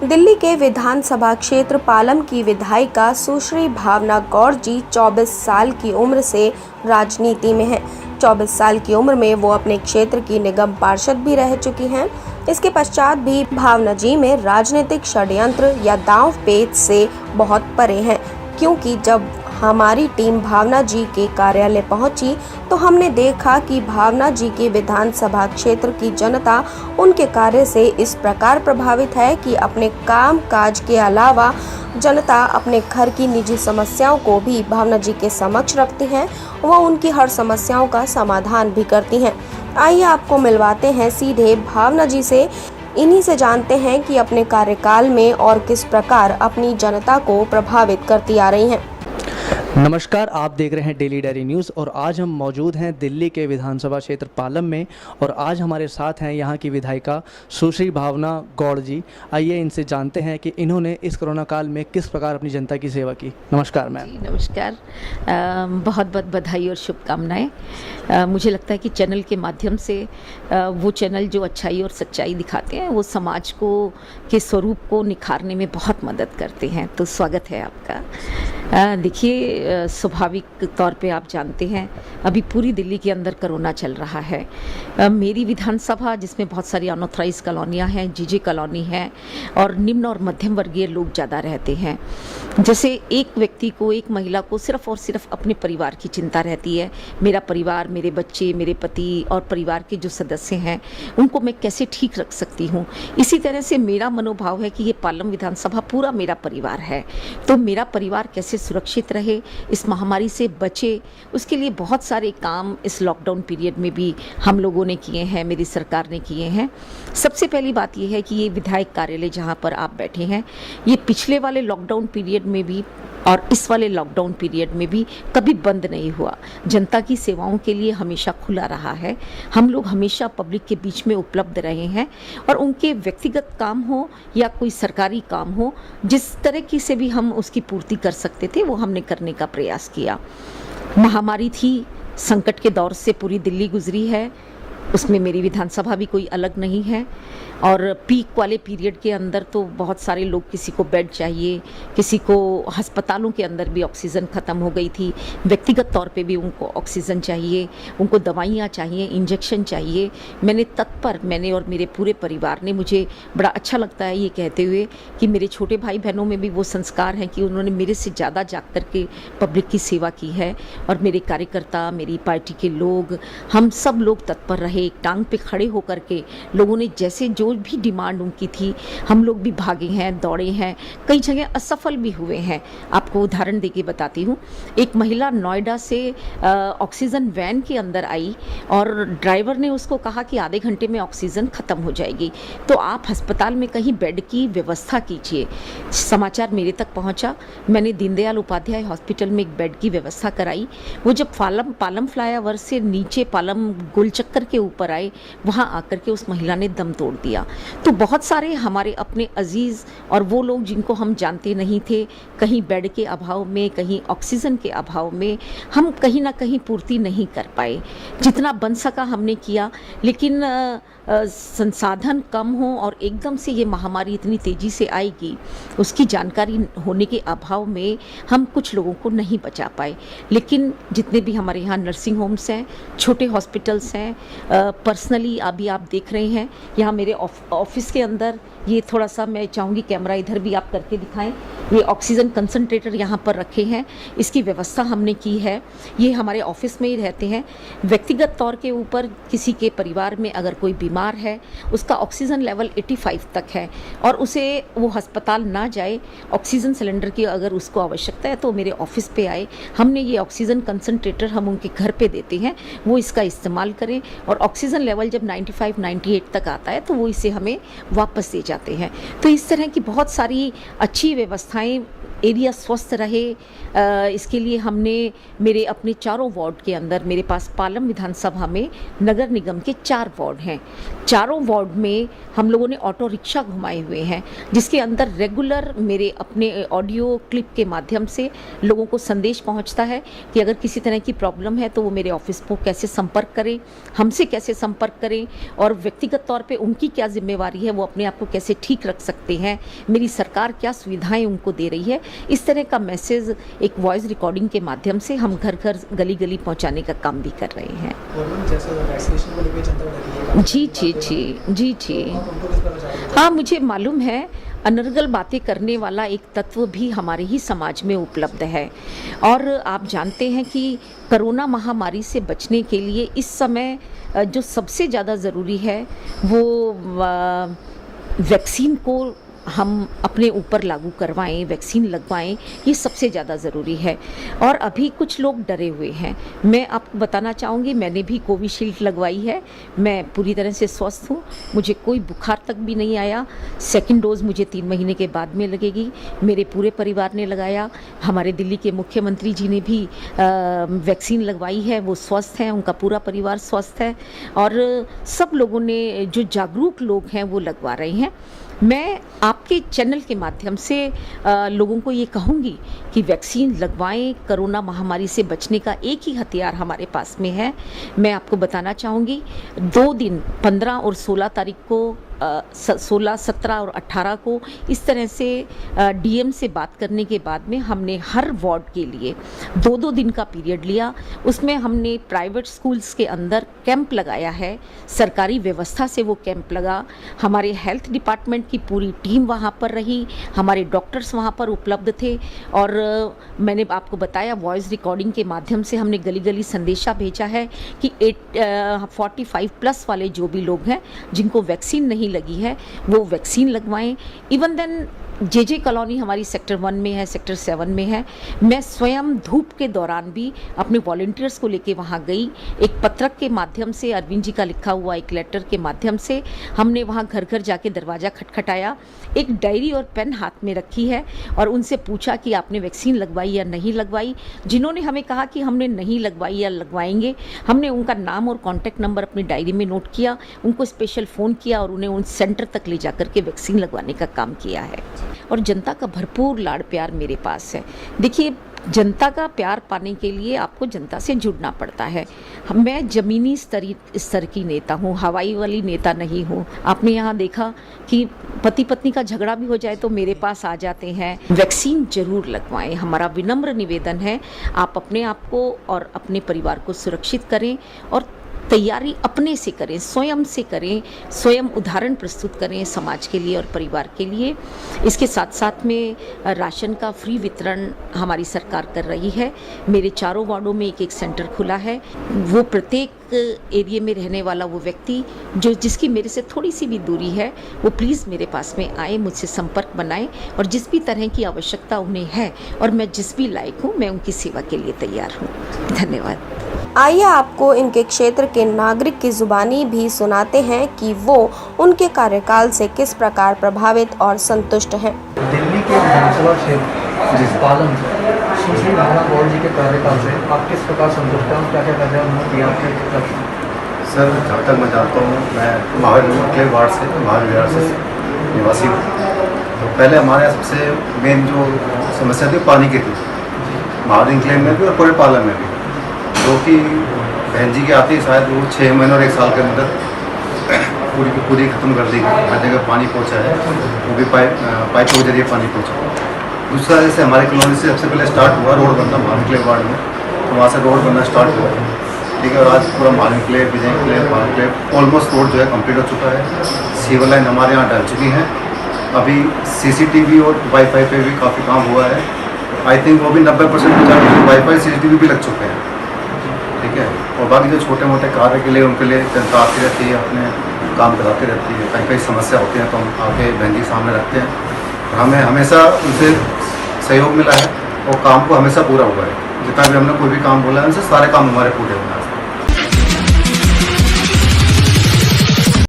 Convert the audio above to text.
दिल्ली के विधानसभा क्षेत्र पालम की विधायिका सुश्री भावना गौड़ जी 24 साल की उम्र से राजनीति में हैं। 24 साल की उम्र में वो अपने क्षेत्र की निगम पार्षद भी रह चुकी हैं। इसके पश्चात भी भावना जी में राजनीतिक षड्यंत्र या दांव पेच से बहुत परे हैं, क्योंकि जब हमारी टीम भावना जी के कार्यालय पहुंची तो हमने देखा कि भावना जी के विधानसभा क्षेत्र की जनता उनके कार्य से इस प्रकार प्रभावित है कि अपने काम काज के अलावा जनता अपने घर की निजी समस्याओं को भी भावना जी के समक्ष रखती है। वह उनकी हर समस्याओं का समाधान भी करती हैं। आइए आपको मिलवाते हैं सीधे भावना जी से। इन्हीं से जानते हैं कि अपने कार्यकाल में और किस प्रकार अपनी जनता को प्रभावित करती आ रही हैं। नमस्कार, आप देख रहे हैं डेली डायरी न्यूज़ और आज हम मौजूद हैं दिल्ली के विधानसभा क्षेत्र पालम में और आज हमारे साथ हैं यहाँ की विधायिका सुश्री भावना गौड़ जी। आइए इनसे जानते हैं कि इन्होंने इस कोरोना काल में किस प्रकार अपनी जनता की सेवा की। नमस्कार मैम। नमस्कार, बहुत बहुत बधाई और शुभकामनाएं। मुझे लगता है कि चैनल के माध्यम से वो चैनल जो अच्छाई और सच्चाई दिखाते हैं वो समाज को के स्वरूप को निखारने में बहुत मदद करते हैं, तो स्वागत है आपका। देखिए, स्वाभाविक तौर पे आप जानते हैं अभी पूरी दिल्ली के अंदर कोरोना चल रहा है। मेरी विधानसभा जिसमें बहुत सारी अनऑथराइज कॉलोनियाँ हैं, जीजे कॉलोनी है और निम्न और मध्यम वर्गीय लोग ज़्यादा रहते हैं। जैसे एक व्यक्ति को, एक महिला को सिर्फ और सिर्फ अपने परिवार की चिंता रहती है। मेरा परिवार, मेरे बच्चे, मेरे पति और परिवार के जो सदस्य हैं उनको मैं कैसे ठीक रख सकती हूँ। इसी तरह से मेरा मनोभाव है कि ये पालम विधानसभा पूरा मेरा परिवार है, तो मेरा परिवार कैसे सुरक्षित रहे, इस महामारी से बचे, उसके लिए बहुत सारे काम इस लॉकडाउन पीरियड में भी हम लोगों ने किए हैं, मेरी सरकार ने किए हैं। सबसे पहली बात यह है कि ये विधायक कार्यालय जहाँ पर आप बैठे हैं, ये पिछले वाले लॉकडाउन पीरियड में भी और इस वाले लॉकडाउन पीरियड में भी कभी बंद नहीं हुआ। जनता की सेवाओं के लिए हमेशा खुला रहा है। हम लोग हमेशा पब्लिक के बीच में उपलब्ध रहे हैं और उनके व्यक्तिगत काम हो या कोई सरकारी काम हो, जिस तरह की से भी हम उसकी पूर्ति कर सकते थे वो हमने करने का प्रयास किया। महामारी थी, संकट के दौर से पूरी दिल्ली गुजरी है, उसमें मेरी विधानसभा भी कोई अलग नहीं है। और पीक वाले पीरियड के अंदर तो बहुत सारे लोग, किसी को बेड चाहिए, किसी को अस्पतालों के अंदर भी ऑक्सीजन ख़त्म हो गई थी, व्यक्तिगत तौर पे भी उनको ऑक्सीजन चाहिए, उनको दवाइयाँ चाहिए, इंजेक्शन चाहिए। मैंने और मेरे पूरे परिवार ने, मुझे बड़ा अच्छा लगता है ये कहते हुए कि मेरे छोटे भाई बहनों में भी वो संस्कार हैं कि उन्होंने मेरे से ज़्यादा जाग कर के पब्लिक की सेवा की है। और मेरे कार्यकर्ता, मेरी पार्टी के लोग, हम सब लोग तत्पर रहे, एक टांग पे खड़े होकर के लोगों ने जैसे जो भी डिमांड उनकी थी, हम लोग भी भागे हैं, दौड़े हैं, कई जगह असफल भी हुए हैं। आपको उदाहरण देके बताती हूँ। एक महिला नोएडा से ऑक्सीजन वैन के अंदर आई और ड्राइवर ने उसको कहा कि आधे घंटे में ऑक्सीजन ख़त्म हो जाएगी, तो आप अस्पताल में कहीं बेड की व्यवस्था कीजिए। समाचार मेरे तक पहुँचा, मैंने दीनदयाल उपाध्याय हॉस्पिटल में एक बेड की व्यवस्था कराई। वो जब पालम फ्लाईओवर से नीचे पालम गोल चक्कर के ऊपर आए, वहाँ आकर के उस महिला ने दम तोड़ दिया। तो बहुत सारे हमारे अपने अजीज़ और वो लोग जिनको हम जानते नहीं थे, कहीं बेड के अभाव में, कहीं ऑक्सीजन के अभाव में हम कहीं ना कहीं पूर्ति नहीं कर पाए। जितना बन सका हमने किया, लेकिन संसाधन कम हो और एकदम से ये महामारी इतनी तेज़ी से आएगी, उसकी जानकारी होने के अभाव में हम कुछ लोगों को नहीं बचा पाए। लेकिन जितने भी हमारे यहाँ नर्सिंग होम्स हैं, छोटे हॉस्पिटल्स हैं, पर्सनली अभी आप देख रहे हैं यहाँ मेरे ऑफिस के अंदर, ये थोड़ा सा मैं चाहूँगी कैमरा इधर भी आप करके दिखाएं, ये ऑक्सीजन कंसंट्रेटर यहाँ पर रखे हैं, इसकी व्यवस्था हमने की है। ये हमारे ऑफिस में ही रहते हैं। व्यक्तिगत तौर के ऊपर किसी के परिवार में अगर कोई बीमार है, उसका ऑक्सीजन लेवल 85 तक है और उसे वो अस्पताल ना जाए, ऑक्सीजन सिलेंडर की अगर उसको आवश्यकता है तो मेरे ऑफिस पे आए। हमने ये ऑक्सीजन कंसंट्रेटर हम उनके घर पे देते हैं, वो इसका इस्तेमाल करें और ऑक्सीजन लेवल जब 95-98 तक आता है तो वो इसे हमें वापस दे जाते हैं। तो इस तरह की बहुत सारी अच्छी व्यवस्थाएं सुविधाएं, एरिया स्वस्थ रहे, इसके लिए हमने मेरे अपने चारों वार्ड के अंदर, मेरे पास पालम विधानसभा में नगर निगम के 4 वार्ड हैं। चारों वार्ड में हम लोगों ने ऑटो रिक्शा घुमाए हुए हैं, जिसके अंदर रेगुलर मेरे अपने ऑडियो क्लिप के माध्यम से लोगों को संदेश पहुंचता है कि अगर किसी तरह की प्रॉब्लम है तो वो मेरे ऑफिस को कैसे संपर्क करें, हमसे कैसे संपर्क करें, और व्यक्तिगत तौर पे उनकी क्या जिम्मेवारी है, वो अपने आप को कैसे ठीक रख सकते हैं, मेरी सरकार क्या सुविधाएं उनको दे रही है। इस तरह का मैसेज एक वॉइस रिकॉर्डिंग के माध्यम से हम घर घर गली गली पहुंचाने का काम भी कर रहे हैं। जी। हाँ, मुझे मालूम है अनर्गल बातें करने वाला एक तत्व भी हमारे ही समाज में उपलब्ध है, और आप जानते हैं कि कोरोना महामारी से बचने के लिए इस समय जो सबसे ज़्यादा ज़रूरी है वो वैक्सीन को हम अपने ऊपर लागू करवाएं, वैक्सीन लगवाएं, ये सबसे ज़्यादा ज़रूरी है। और अभी कुछ लोग डरे हुए हैं। मैं आपको बताना चाहूँगी, मैंने भी कोविशील्ड लगवाई है, मैं पूरी तरह से स्वस्थ हूँ, मुझे कोई बुखार तक भी नहीं आया। सेकंड डोज मुझे 3 महीने के बाद में लगेगी। मेरे पूरे परिवार ने लगाया, हमारे दिल्ली के मुख्यमंत्री जी ने भी वैक्सीन लगवाई है, वो स्वस्थ हैं, उनका पूरा परिवार स्वस्थ है, और सब लोगों ने, जो जागरूक लोग हैं, वो लगवा रहे हैं। मैं आपके चैनल के माध्यम से लोगों को ये कहूँगी कि वैक्सीन लगवाएं। कोरोना महामारी से बचने का एक ही हथियार हमारे पास में है। मैं आपको बताना चाहूँगी, 2 दिन 15 और 16 तारीख को 16, 17 और 18 को इस तरह से डीएम से बात करने के बाद में हमने हर वार्ड के लिए 2-2 दिन का पीरियड लिया। उसमें हमने प्राइवेट स्कूल्स के अंदर कैंप लगाया है, सरकारी व्यवस्था से वो कैंप लगा, हमारे हेल्थ डिपार्टमेंट की पूरी टीम वहाँ पर रही, हमारे डॉक्टर्स वहाँ पर उपलब्ध थे, और मैंने आपको बताया वॉइस रिकॉर्डिंग के माध्यम से हमने गली गली संदेशा भेजा है कि 45+ वाले जो भी लोग हैं जिनको वैक्सीन नहीं लगी है वो वैक्सीन लगवाएं। इवन देन जे कॉलोनी हमारी सेक्टर 1 में है, सेक्टर 7 में है। मैं स्वयं धूप के दौरान भी अपने वॉलंटियर्स को लेके वहाँ गई। एक पत्रक के माध्यम से, अरविंद जी का लिखा हुआ एक लेटर के माध्यम से हमने वहाँ घर घर जाके दरवाज़ा खटखटाया, एक डायरी और पेन हाथ में रखी है, और उनसे पूछा कि आपने वैक्सीन लगवाई या नहीं लगवाई। जिन्होंने हमें कहा कि हमने नहीं लगवाई या लगवाएंगे, हमने उनका नाम और कॉन्टैक्ट नंबर अपनी डायरी में नोट किया, उनको स्पेशल फ़ोन किया और उन्हें उन सेंटर तक ले जा कर के वैक्सीन लगवाने का काम किया है। और जनता का भरपूर लाड़ प्यार मेरे पास है। देखिए, जनता का प्यार पाने के लिए आपको जनता से जुड़ना पड़ता है। मैं ज़मीनी स्तर की नेता हूँ, हवाई वाली नेता नहीं हूँ। आपने यहाँ देखा कि पति पत्नी का झगड़ा भी हो जाए तो मेरे पास आ जाते हैं। वैक्सीन जरूर लगवाएं, हमारा विनम्र निवेदन है। आप अपने आप को और अपने परिवार को सुरक्षित करें, और तैयारी अपने से करें, स्वयं से करें, स्वयं उदाहरण प्रस्तुत करें समाज के लिए और परिवार के लिए। इसके साथ साथ में राशन का फ्री वितरण हमारी सरकार कर रही है। मेरे चारों वार्डों में एक सेंटर खुला है। वो प्रत्येक एरिया में रहने वाला वो व्यक्ति जिसकी मेरे से थोड़ी सी भी दूरी है, वो प्लीज़ मेरे पास में आए, मुझसे संपर्क बनाएं, और जिस भी तरह की आवश्यकता उन्हें है और मैं जिस भी लायक हूँ, मैं उनकी सेवा के लिए तैयार हूँ। धन्यवाद। आइए आपको इनके क्षेत्र के नागरिक की जुबानी भी सुनाते हैं कि वो उनके कार्यकाल से किस प्रकार प्रभावित और संतुष्ट हैं। दिल्ली के विधानसभा क्षेत्र पालम सुश्री भावना गौड़ जी के कार्यकाल से आप किस प्रकार संतुष्ट हैं, क्या क्या कार्य उन्होंने किया आपके तरफ? सर, जहाँ तक मैं जानता हूँ, मैं महावीर वार्ड से महावीर से निवासी हूँ। तो पहले हमारे यहाँ सबसे मेन जो समस्या थी पानी की थी, महावीर इंक्लेव में भी और पूरे पालम में भी, जो कि बहन जी की आती है शायद वो 6 महीने और 1 साल के अंदर पूरी की पूरी ख़त्म कर दी गई। हर जगह पानी पहुंचा है, वो भी पाइप के जरिए पानी पहुंचा। दूसरा, जैसे हमारे कॉलोनी से सबसे पहले स्टार्ट हुआ रोड बनना महावीर वार्ड में, तो वहाँ से रोड बनना स्टार्ट हुआ, ठीक है। और आज पूरा महावीर विजय ऑलमोस्ट रोड जो है कम्प्लीट हो चुका है। सीवर लाइन हमारे यहाँ डल चुकी हैं। अभी CCTV और वाईफाई पे भी काफ़ी काम हुआ है। आई थिंक वो भी 90% वाईफाई CCTV भी लग चुके हैं, ठीक है। और बाकी जो छोटे मोटे कार्य के लिए उनके लिए जनता आती रहती है, अपने काम कराती रहती है। कहीं कहीं समस्या होती है तो हम आके बहन जी सामने रखते हैं। हमें हमेशा उनसे सहयोग मिला है और काम को हमेशा पूरा हुआ है। जितना भी हमने कोई भी काम बोला है उनसे सारे काम हमारे पूरे हुए हैं।